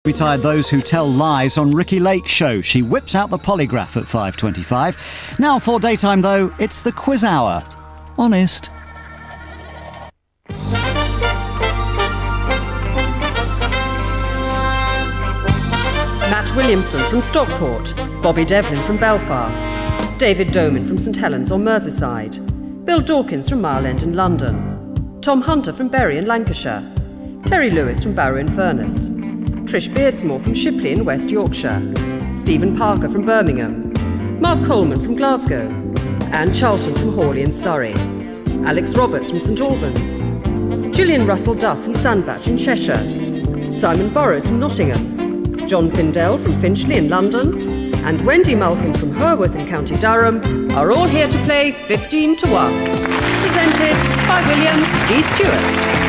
We tired those who tell lies on Ricky Lake's show. She whips out the polygraph at 5:25. Now for daytime, though, it's the quiz hour. Honest. Matt Williamson from Stockport, Bobby Devlin from Belfast, David Doman from St Helens or Merseyside, Bill Dawkins from Mile End in London, Tom Hunter from Bury in Lancashire, Terry Lewis from Barrow-in-Furness, Trish Beardsmore from Shipley in West Yorkshire, Stephen Parker from Birmingham, Mark Coleman from Glasgow, Anne Charlton from Hawley in Surrey, Alex Roberts from St Albans, Gillian Russell Duff from Sandbach in Cheshire, Simon Burrows from Nottingham, John Findell from Finchley in London, and Wendy Malkin from Herworth in County Durham are all here to play 15 to 1. Presented by William G. Stewart.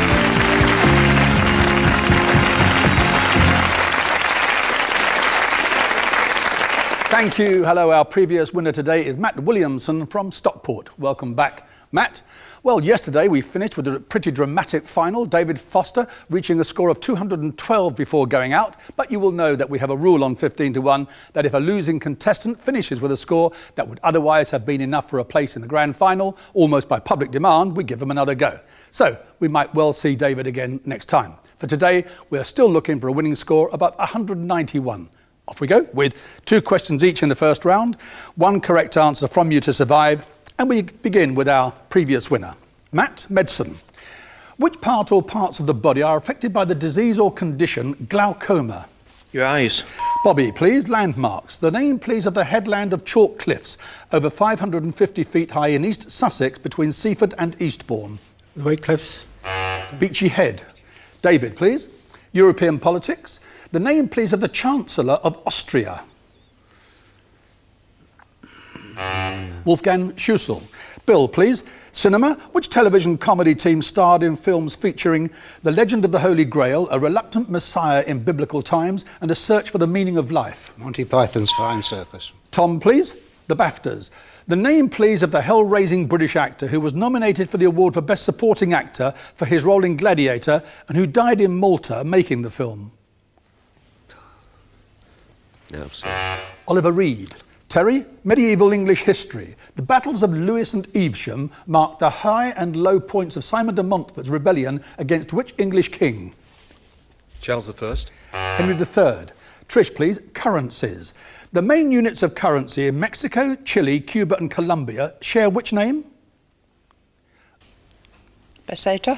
Thank you. Hello, our previous winner today is Matt Williamson from Stockport. Welcome back, Matt. Well, yesterday we finished with a pretty dramatic final, David Foster reaching a score of 212 before going out, but you will know that we have a rule on 15 to 1 that if a losing contestant finishes with a score that would otherwise have been enough for a place in the grand final, almost by public demand, we give them another go. So we might well see David again next time. For today, we're still looking for a winning score about 191. Off we go with 2 questions each in the first round, 1 correct answer from you to survive, and we begin with our previous winner. Matt, medicine. Which part or parts of the body are affected by the disease or condition glaucoma? Your eyes. Bobby, please, landmarks. The name, please, of the headland of chalk cliffs over 550 feet high in East Sussex between Seaford and Eastbourne. The White Cliffs. Beachy Head. David, please. European politics. The name, please, of the Chancellor of Austria. Wolfgang Schüssel. Bill, please. Cinema. Which television comedy team starred in films featuring The Legend of the Holy Grail, a reluctant messiah in biblical times, and a search for the meaning of life? Monty Python's Flying Circus. Tom, please. The BAFTAs. The name, please, of the hell-raising British actor who was nominated for the award for Best Supporting Actor for his role in Gladiator and who died in Malta making the film. No, sorry. Oliver Reed. Terry, medieval English history. The battles of Lewes and Evesham marked the high and low points of Simon de Montfort's rebellion against which English king? Charles I. Henry III. Trish, please. Currencies. The main units of currency in Mexico, Chile, Cuba and Colombia share which name? Peseta?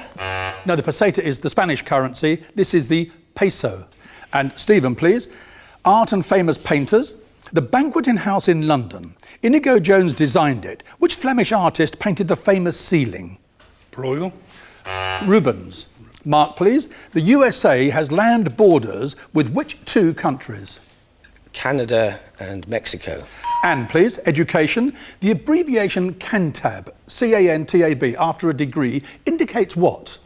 No, the peseta is the Spanish currency. This is the peso. And Stephen, please. Art and famous painters. The Banqueting House in London. Inigo Jones designed it. Which Flemish artist painted the famous ceiling? Bruegel. Rubens. Mark, please. The USA has land borders with which 2 countries? Canada and Mexico. And please, education. The abbreviation CANTAB, C-A-N-T-A-B, after a degree, indicates what?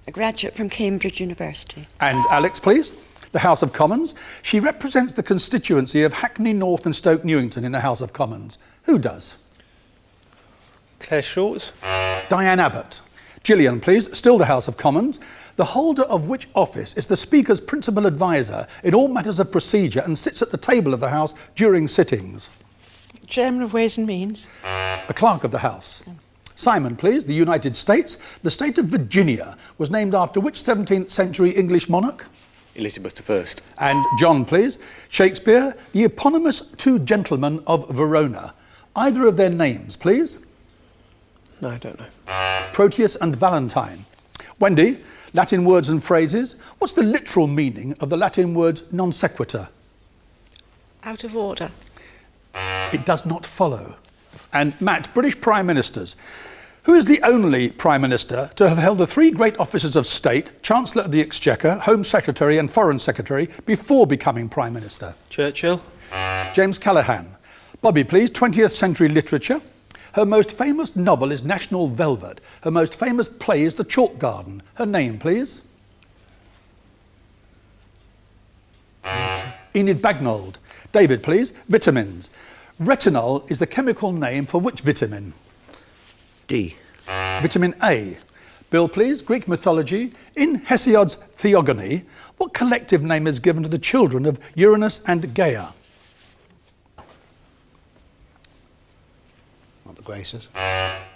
A graduate from Cambridge University. And Alex, please. The House of Commons. She represents the constituency of Hackney North and Stoke Newington in the House of Commons. Who does? Claire Short. Diane Abbott. Gillian, please. Still the House of Commons. The holder of which office is the Speaker's principal advisor in all matters of procedure and sits at the table of the House during sittings? Chairman of Ways and Means. The Clerk of the House. Simon, please. The United States. The state of Virginia was named after which 17th century English monarch? Elizabeth I. And John, please. Shakespeare. The eponymous 2 gentlemen of Verona. Either of their names, please. No, I don't know. Proteus and Valentine. Wendy, Latin words and phrases. What's the literal meaning of the Latin words non sequitur? Out of order. It does not follow. And Matt, British Prime Ministers. Who is the only Prime Minister to have held the 3 great offices of state, Chancellor of the Exchequer, Home Secretary and Foreign Secretary, before becoming Prime Minister? Churchill. James Callaghan. Bobby, please. 20th century literature. Her most famous novel is National Velvet. Her most famous play is The Chalk Garden. Her name, please. Enid Bagnold. David, please. Vitamins. Retinol is the chemical name for which vitamin? D. Vitamin A. Bill, please. Greek mythology. In Hesiod's Theogony, what collective name is given to the children of Uranus and Gaia? Not the Graces.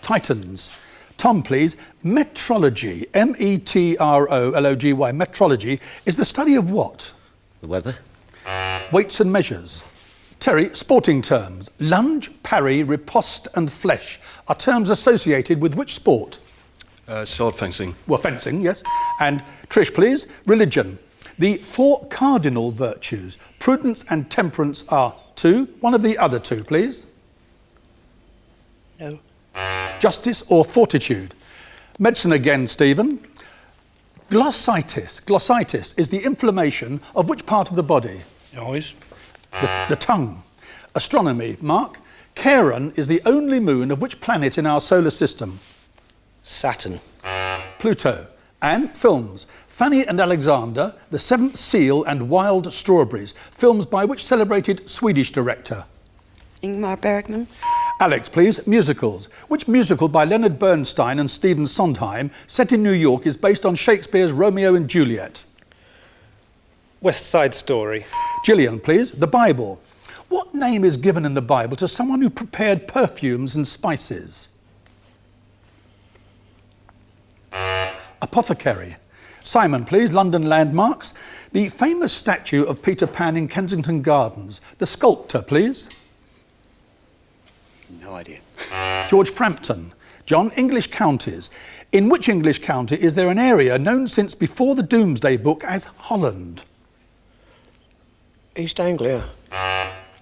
Titans. Tom, please. Metrology, metrology, metrology, is the study of what? The weather. Weights and measures. Terry, sporting terms. Lunge, parry, riposte and flesh are terms associated with which sport? Sword fencing. Well, fencing, yes. And Trish, please. Religion. The 4 cardinal virtues, prudence and temperance, are 2. One of the other 2, please. No. Justice or fortitude. Medicine again, Stephen. Glossitis is the inflammation of which part of the body? Eyes. The tongue. Astronomy, Mark. Charon is the only moon of which planet in our solar system? Saturn. Pluto. And films. Fanny and Alexander, The Seventh Seal and Wild Strawberries. Films by which celebrated Swedish director? Ingmar Bergman. Alex, please. Musicals. Which musical by Leonard Bernstein and Stephen Sondheim, set in New York, is based on Shakespeare's Romeo and Juliet? West Side Story. Gillian, please. The Bible. What name is given in the Bible to someone who prepared perfumes and spices? Apothecary. Simon, please. London landmarks. The famous statue of Peter Pan in Kensington Gardens. The sculptor, please. No idea. George Frampton. John, English counties. In which English county is there an area known since before the Domesday Book as Holland? East Anglia.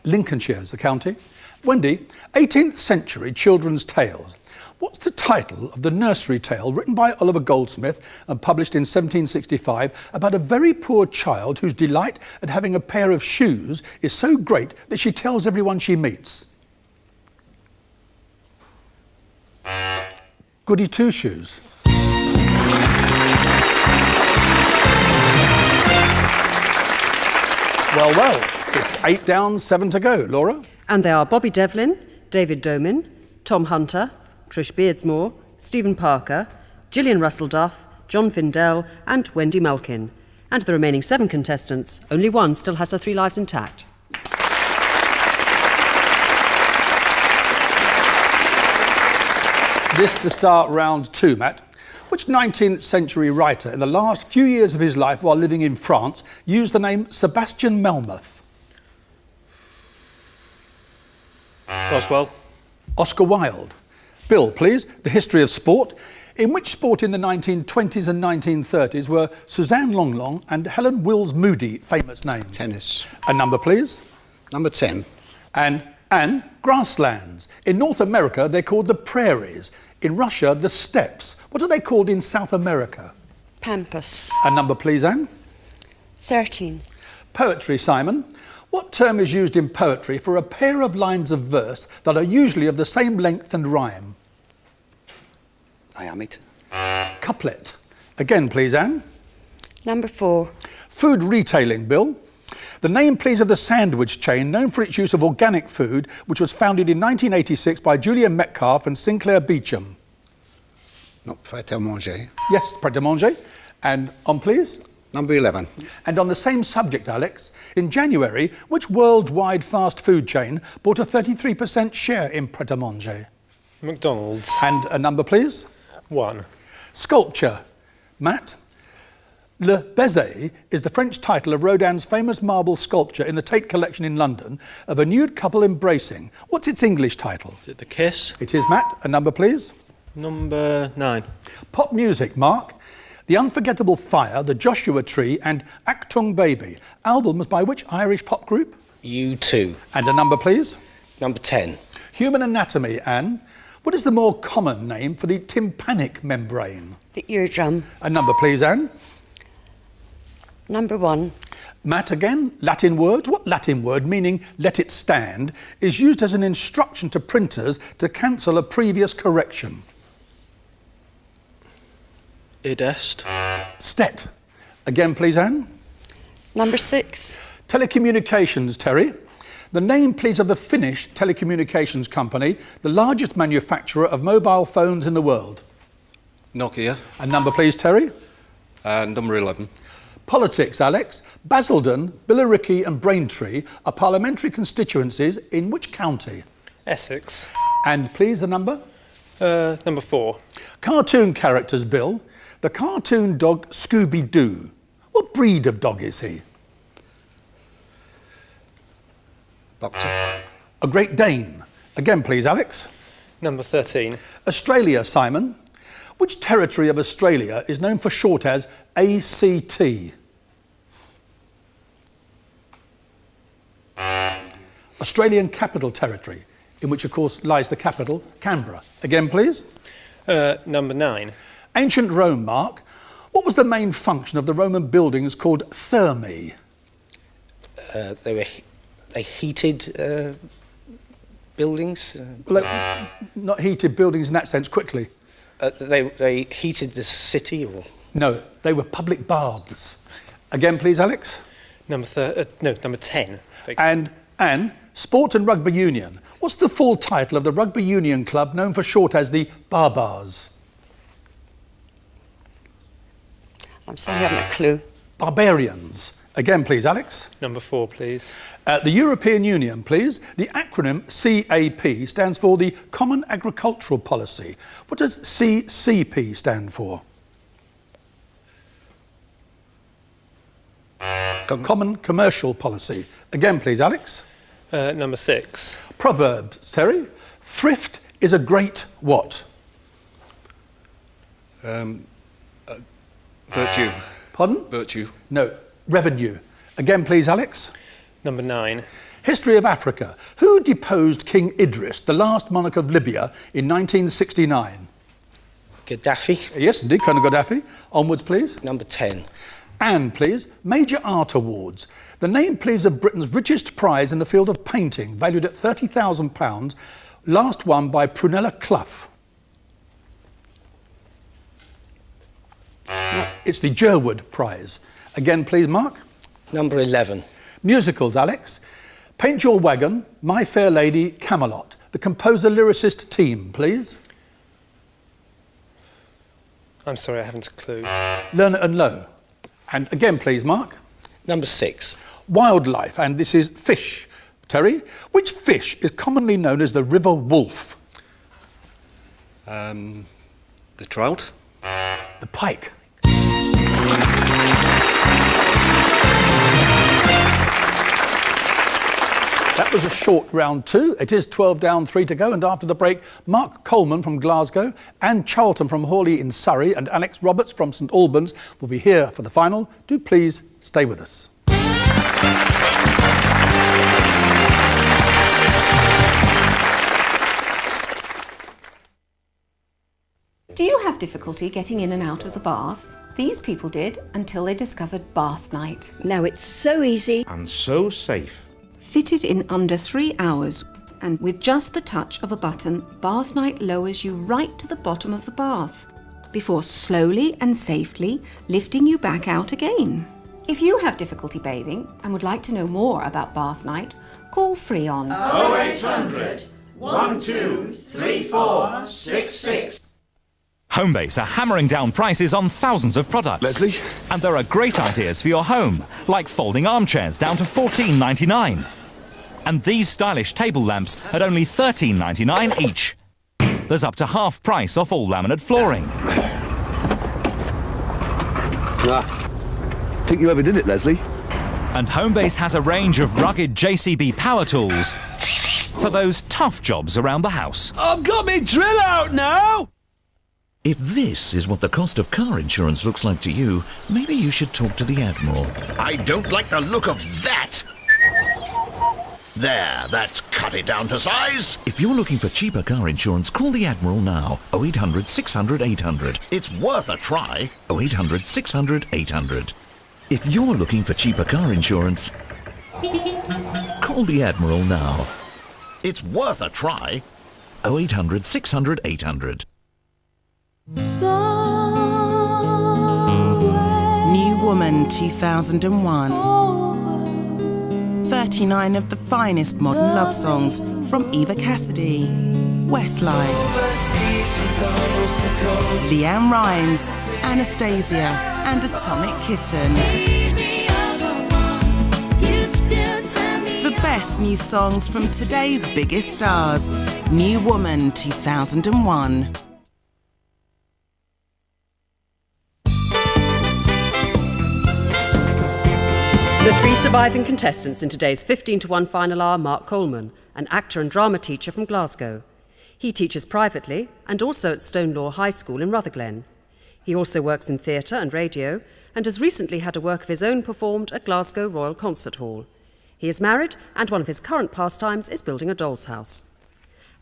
Lincolnshire is the county. Wendy, 18th century children's tales. What's the title of the nursery tale written by Oliver Goldsmith and published in 1765 about a very poor child whose delight at having a pair of shoes is so great that she tells everyone she meets? Goody Two Shoes. Well, it's 8 down, 7 to go. Laura? And they are Bobby Devlin, David Domin, Tom Hunter, Trish Beardsmore, Stephen Parker, Gillian Russell Duff, John Findell and Wendy Melkin. And the remaining 7 contestants, only one still has her 3 lives intact. This to start round 2, Matt. Which 19th century writer in the last few years of his life while living in France used the name Sebastian Melmoth? Boswell. Oscar Wilde. Bill, please. The history of sport. In which sport in the 1920s and 1930s were Suzanne Longlong and Helen Wills Moody famous names? Tennis. A number, please. Number 10. And grasslands. In North America, they're called the prairies. In Russia, the steppes. What are they called in South America? Pampas. A number, please, Anne. 13. Poetry, Simon. What term is used in poetry for a pair of lines of verse that are usually of the same length and rhyme? Iambic. Couplet. Again, please, Anne. Number 4. Food retailing, Bill. The name, please, of the sandwich chain known for its use of organic food, which was founded in 1986 by Julian Metcalf and Sinclair Beecham. Not Pret a Manger. Yes, Pret a Manger. And on, please. Number 11. And on the same subject, Alex, in January, which worldwide fast food chain bought a 33% share in Pret a Manger? McDonald's. And a number, please. 1. Sculpture. Matt? Le Baiser is the French title of Rodin's famous marble sculpture in the Tate collection in London of a nude couple embracing. What's its English title? Is it The Kiss? It is, Matt. A number, please. Number 9. Pop music, Mark. The Unforgettable Fire, The Joshua Tree and Achtung Baby. Albums by which Irish pop group? U2. And a number, please. Number 10. Human anatomy, Anne. What is the more common name for the tympanic membrane? The eardrum. A number, please, Anne. Number 1. Matt, again, Latin word. What Latin word, meaning let it stand, is used as an instruction to printers to cancel a previous correction? Id est. Stet. Again, please, Anne. Number 6. Telecommunications, Terry. The name, please, of the Finnish telecommunications company, the largest manufacturer of mobile phones in the world. Nokia. And number, please, Terry. Number 11. Politics, Alex. Basildon, Billericay and Braintree are parliamentary constituencies in which county? Essex. And please, the number. Number 4. Cartoon characters, Bill. The cartoon dog Scooby-Doo. What breed of dog is he? Boxer. A Great Dane. Again, please, Alex. Number 13. Australia, Simon. Which territory of Australia is known for short as ACT? Australian Capital Territory, in which, of course, lies the capital, Canberra. Again, please. Number 9. Ancient Rome, Mark. What was the main function of the Roman buildings called thermae? They heated buildings. Well, not heated buildings in that sense, quickly. They heated the city, or No, they were public baths. Again, please, Alex. Number 10. And Sport and Rugby Union. What's the full title of the rugby union club known for short as the Barbars? I'm sorry, I haven't a clue. Barbarians. Again, please, Alex. Number 4, please. The European Union, please. The acronym CAP stands for the Common Agricultural Policy. What does CCP stand for? Common Commercial Policy. Again, please, Alex. Number 6. Proverbs, Terry. Thrift is a great what? Virtue. Pardon? Virtue. No, revenue. Again, please, Alex. Number 9. History of Africa. Who deposed King Idris, the last monarch of Libya, in 1969? Gaddafi. Yes, indeed, Colonel Gaddafi. Onwards, please. Number 10. And, please, Major Art Awards. The name, please, of Britain's richest prize in the field of painting, valued at £30,000, last won by Prunella Clough. It's the Jerwood Prize. Again, please, Mark. Number 11. Musicals, Alex. Paint Your Wagon, My Fair Lady, Camelot. The composer-lyricist team, please. I'm sorry, I haven't a clue. Lerner and Lowe. And again, please, Mark. Number 6. Wildlife, and this is fish. Terry, which fish is commonly known as the river wolf? The trout. The pike. That was a short round 2. It is 12 down, 3 to go. And after the break, Mark Coleman from Glasgow, Anne Charlton from Hawley in Surrey, and Alex Roberts from St Albans will be here for the final. Do please stay with us. Do you have difficulty getting in and out of the bath? These people did until they discovered Bath Night. Now it's so easy. And so safe. Fitted in under 3 hours, and with just the touch of a button, Bath Night lowers you right to the bottom of the bath, before slowly and safely lifting you back out again. If you have difficulty bathing and would like to know more about Bath Night, call free on 0800 123466. Homebase are hammering down prices on thousands of products. Leslie? And there are great ideas for your home, like folding armchairs down to $14.99. And these stylish table lamps at only $13.99 each. There's up to half price off all laminate flooring. Think you overdid it, Leslie. And Homebase has a range of rugged JCB power tools for those tough jobs around the house. I've got me drill out now! If this is what the cost of car insurance looks like to you, maybe you should talk to the Admiral. I don't like the look of that! There, that's cut it down to size. If you're looking for cheaper car insurance, call the Admiral now. 0800 600 800. It's worth a try. 0800 600 800. If you're looking for cheaper car insurance, call the Admiral now. It's worth a try. 0800 600 800. New Woman 2001. 39 of the finest modern love songs from Eva Cassidy. Westlife. Leanne Rimes, Anastasia, and Atomic Kitten. The best new songs from today's biggest stars. New Woman 2001. The three surviving contestants in today's 15-to-1 final are Mark Coleman, an actor and drama teacher from Glasgow. He teaches privately and also at Stonelaw High School in Rutherglen. He also works in theatre and radio and has recently had a work of his own performed at Glasgow Royal Concert Hall. He is married and one of his current pastimes is building a doll's house.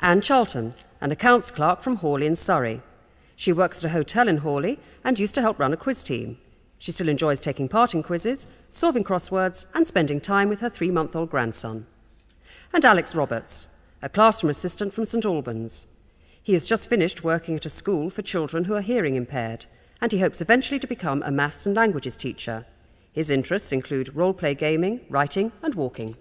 Anne Charlton, an accounts clerk from Hawley in Surrey. She works at a hotel in Hawley and used to help run a quiz team. She still enjoys taking part in quizzes, solving crosswords and spending time with her 3-month-old grandson. And Alex Roberts, a classroom assistant from St Albans. He has just finished working at a school for children who are hearing impaired, and he hopes eventually to become a maths and languages teacher. His interests include role-play gaming, writing and walking.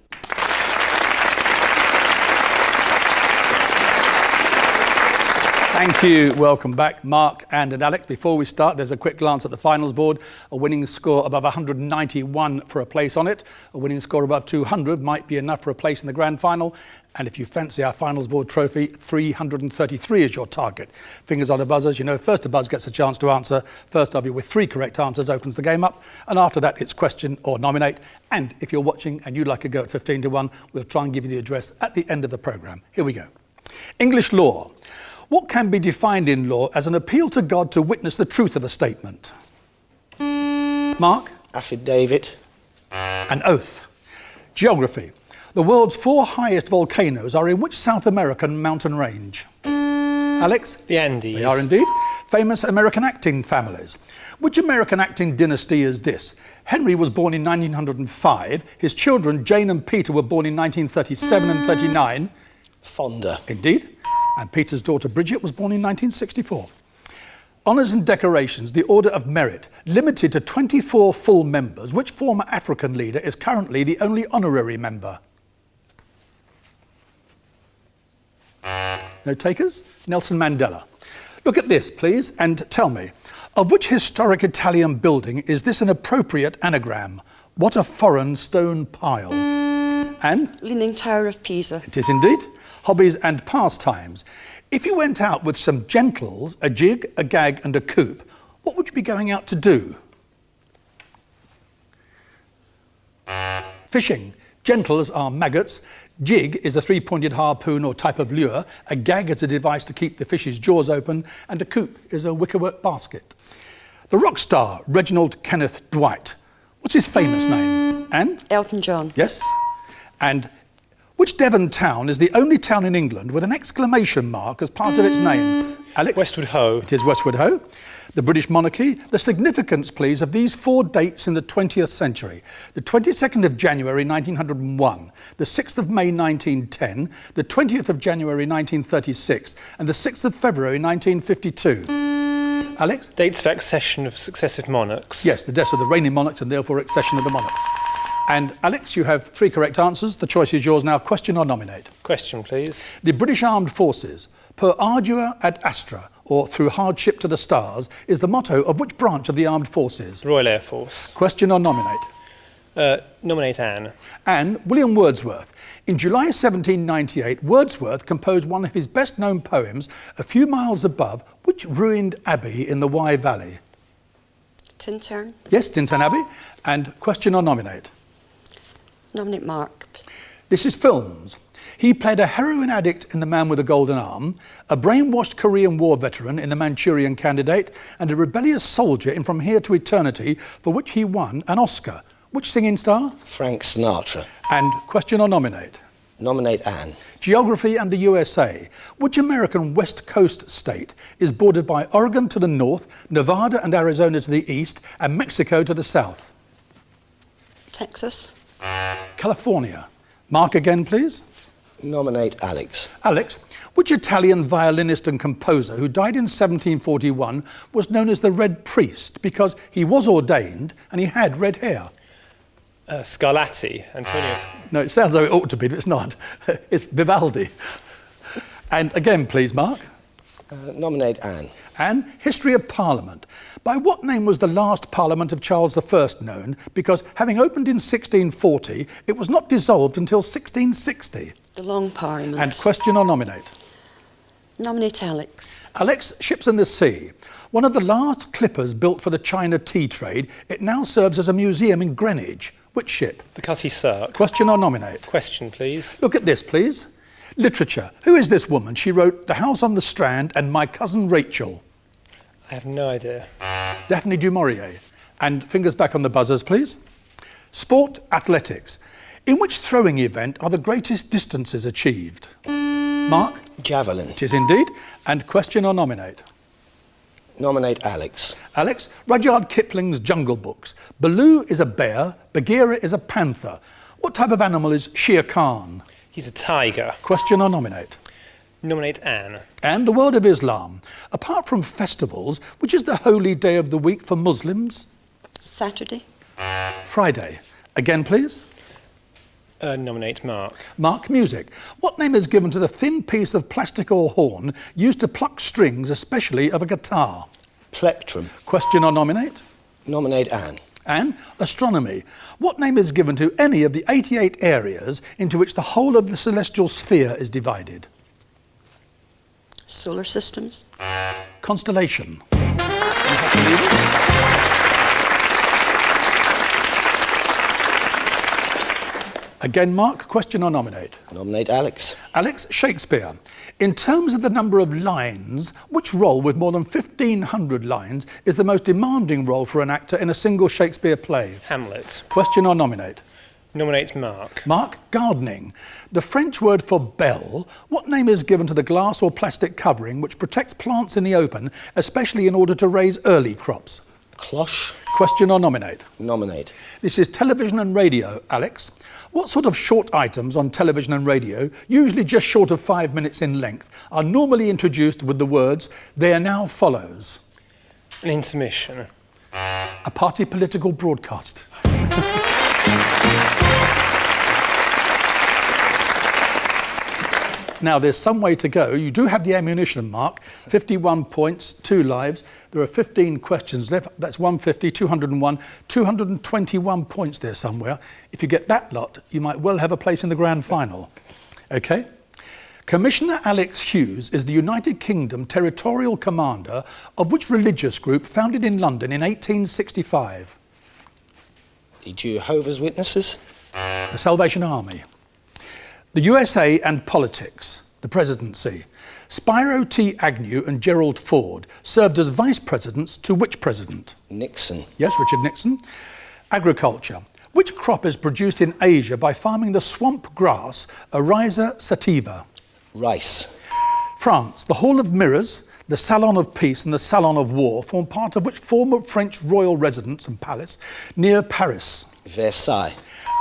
Thank you. Welcome back, Mark, Anne and Alex. Before we start, there's a quick glance at the finals board. A winning score above 191 for a place on it. A winning score above 200 might be enough for a place in the grand final. And if you fancy our finals board trophy, 333 is your target. Fingers on the buzzers. You know, first to buzz gets a chance to answer. First of you with 3 correct answers opens the game up. And after that, it's question or nominate. And if you're watching and you'd like to go at 15-to-1, we'll try and give you the address at the end of the programme. Here we go. English law. What can be defined in law as an appeal to God to witness the truth of a statement? Mark? Affidavit. An oath. Geography. The world's 4 highest volcanoes are in which South American mountain range? Alex? The Andes. They are indeed. Famous American acting families. Which American acting dynasty is this? Henry was born in 1905. His children, Jane and Peter, were born in 1937 and 39. Fonda. Indeed. And Peter's daughter Bridget was born in 1964. Honours and decorations, the Order of Merit, limited to 24 full members. Which former African leader is currently the only honorary member? No takers? Nelson Mandela. Look at this, please, and tell me, of which historic Italian building is this an appropriate anagram? What a foreign stone pile. Anne? Leaning Tower of Pisa. It is indeed. Hobbies and pastimes. If you went out with some gentles, a jig, a gag and a coop, what would you be going out to do? Fishing. Gentles are maggots. Jig is a 3-pointed harpoon or type of lure. A gag is a device to keep the fish's jaws open. And a coop is a wickerwork basket. The rock star, Reginald Kenneth Dwight. What's his famous name? Anne? Elton John. Yes. And which Devon town is the only town in England with an exclamation mark as part of its name? Alex? Westward Ho. It is Westward Ho. The British monarchy. The significance, please, of these 4 dates in the 20th century. The 22nd of January 1901, the 6th of May 1910, the 20th of January 1936, and the 6th of February 1952. Alex? Dates of accession of successive monarchs. Yes, the deaths of the reigning monarchs and therefore accession of the monarchs. And Alex, you have 3 correct answers. The choice is yours now. Question or nominate? Question, please. The British Armed Forces, per ardua ad astra, or through hardship to the stars, is the motto of which branch of the armed forces? Royal Air Force. Question or nominate? Nominate Anne. Anne, William Wordsworth. In July 1798, Wordsworth composed one of his best-known poems, A Few Miles Above, which ruined abbey in the Wye Valley? Tintern. Yes, Tintern Abbey. And question or nominate? Nominate Mark. This is films. He played a heroin addict in The Man with a Golden Arm, a brainwashed Korean War veteran in The Manchurian Candidate, and a rebellious soldier in From Here to Eternity, for which he won an Oscar. Which singing star? Frank Sinatra. And question or nominate? Nominate Anne. Geography and the USA. Which American West Coast state is bordered by Oregon to the north, Nevada and Arizona to the east, and Mexico to the south? Texas. California. Mark again, please. Nominate Alex. Alex, which Italian violinist and composer who died in 1741 was known as the Red Priest because he was ordained and he had red hair? Scarlatti. Antonio. No, it sounds like it ought to be, but it's not. It's Vivaldi. And again, please, Mark. Nominate Anne. And history of Parliament. By what name was the last Parliament of Charles I known? Because having opened in 1640, it was not dissolved until 1660. The Long Parliament. And question or nominate? Nominate Alex. Alex, Ships in the Sea. One of the last clippers built for the China tea trade, it now serves as a museum in Greenwich. Which ship? The Cutty Sark. Question or nominate? Question, please. Look at this, please. Literature. Who is this woman? She wrote The House on the Strand and My Cousin Rachel. I have no idea. Daphne du Maurier. And fingers back on the buzzers, please. Sport, athletics. In which throwing event are the greatest distances achieved? Mark? Javelin. It is indeed. And question or nominate? Nominate Alex. Alex, Rudyard Kipling's Jungle Books. Baloo is a bear, Bagheera is a panther. What type of animal is Shere Khan? He's a tiger. Question or nominate? Nominate Anne. And the world of Islam. Apart from festivals, which is the holy day of the week for Muslims? Saturday. Friday. Again, please. Nominate Mark. Mark, music. What name is given to the thin piece of plastic or horn used to pluck strings, especially of a guitar? Plectrum. Question or nominate? Nominate Anne. And astronomy. What name is given to any of the 88 areas into which the whole of the celestial sphere is divided? Solar systems. Constellation. You have to read it. Again, Mark, question or nominate? Nominate Alex. Alex, Shakespeare. In terms of the number of lines, which role with more than 1,500 lines is the most demanding role for an actor in a single Shakespeare play? Hamlet. Question or nominate? Nominate Mark. Mark, gardening. The French word for belle, what name is given to the glass or plastic covering which protects plants in the open, especially in order to raise early crops? Cloche. Question or nominate? Nominate. This is television and radio, Alex. What sort of short items on television and radio, usually just short of 5 minutes in length, are normally introduced with the words, "There now follows"? An intermission. A party political broadcast. Now, there's some way to go. You do have the ammunition, Mark. 51 points, 2 lives. There are 15 questions left. That's 150, 201, 221 points there somewhere. If you get that lot, you might well have a place in the grand final. OK? Commissioner Alex Hughes is the United Kingdom territorial commander of which religious group founded in London in 1865? The Jehovah's Witnesses. The Salvation Army. The USA and politics, the presidency. Spyro T. Agnew and Gerald Ford served as vice presidents to which president? Nixon. Yes, Richard Nixon. Agriculture. Which crop is produced in Asia by farming the swamp grass, Oryza sativa? Rice. France. The Hall of Mirrors, the Salon of Peace and the Salon of War form part of which former French royal residence and palace near Paris? Versailles.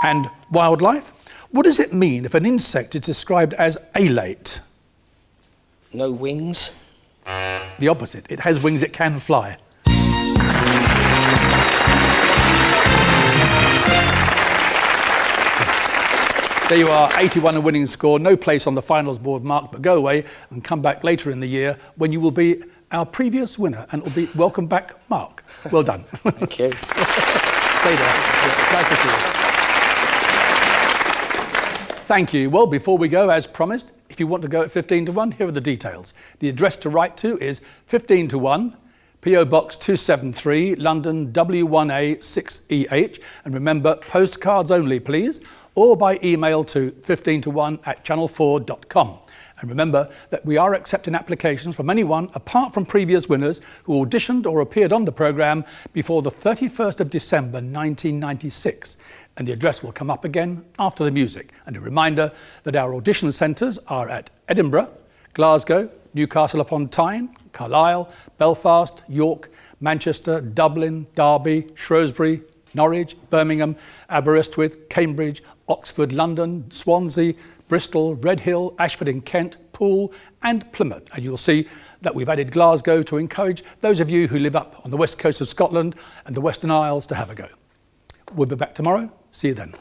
And wildlife. What does it mean if an insect is described as alate? No wings. The opposite. It has wings, it can fly. There you are, 81 a winning score. No place on the finals board, Mark, but go away and come back later in the year when you will be our previous winner, and it will be welcome back, Mark. Well done. Thank you. Stay there. Nice to see you. Thank you. Well, before we go, as promised, if you want to go at 15 to 1, here are the details. The address to write to is 15 to 1, PO Box 273, London W1A 6EH. And remember, postcards only, please, or by email to 15to1@channel4.com. And remember that we are accepting applications from anyone apart from previous winners who auditioned or appeared on the programme before the 31st of December 1996. And the address will come up again after the music. And a reminder that our audition centres are at Edinburgh, Glasgow, Newcastle upon Tyne, Carlisle, Belfast, York, Manchester, Dublin, Derby, Shrewsbury, Norwich, Birmingham, Aberystwyth, Cambridge, Oxford, London, Swansea, Bristol, Redhill, Ashford in Kent, Poole and Plymouth. And you'll see that we've added Glasgow to encourage those of you who live up on the west coast of Scotland and the Western Isles to have a go. We'll be back tomorrow. See you then.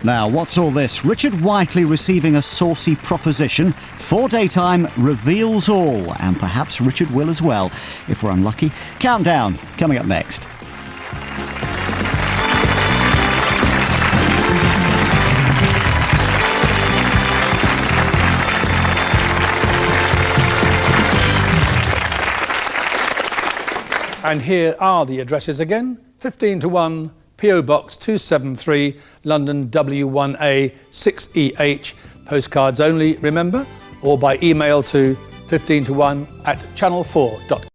Now, what's all this? Richard Whiteley receiving a saucy proposition. 4 Daytime reveals all, and perhaps Richard will as well, if we're unlucky. Countdown, coming up next. And here are the addresses again. 15 to 1, PO Box 273, London W1A 6EH. Postcards only, remember? Or by email to 15to1@channel4.com.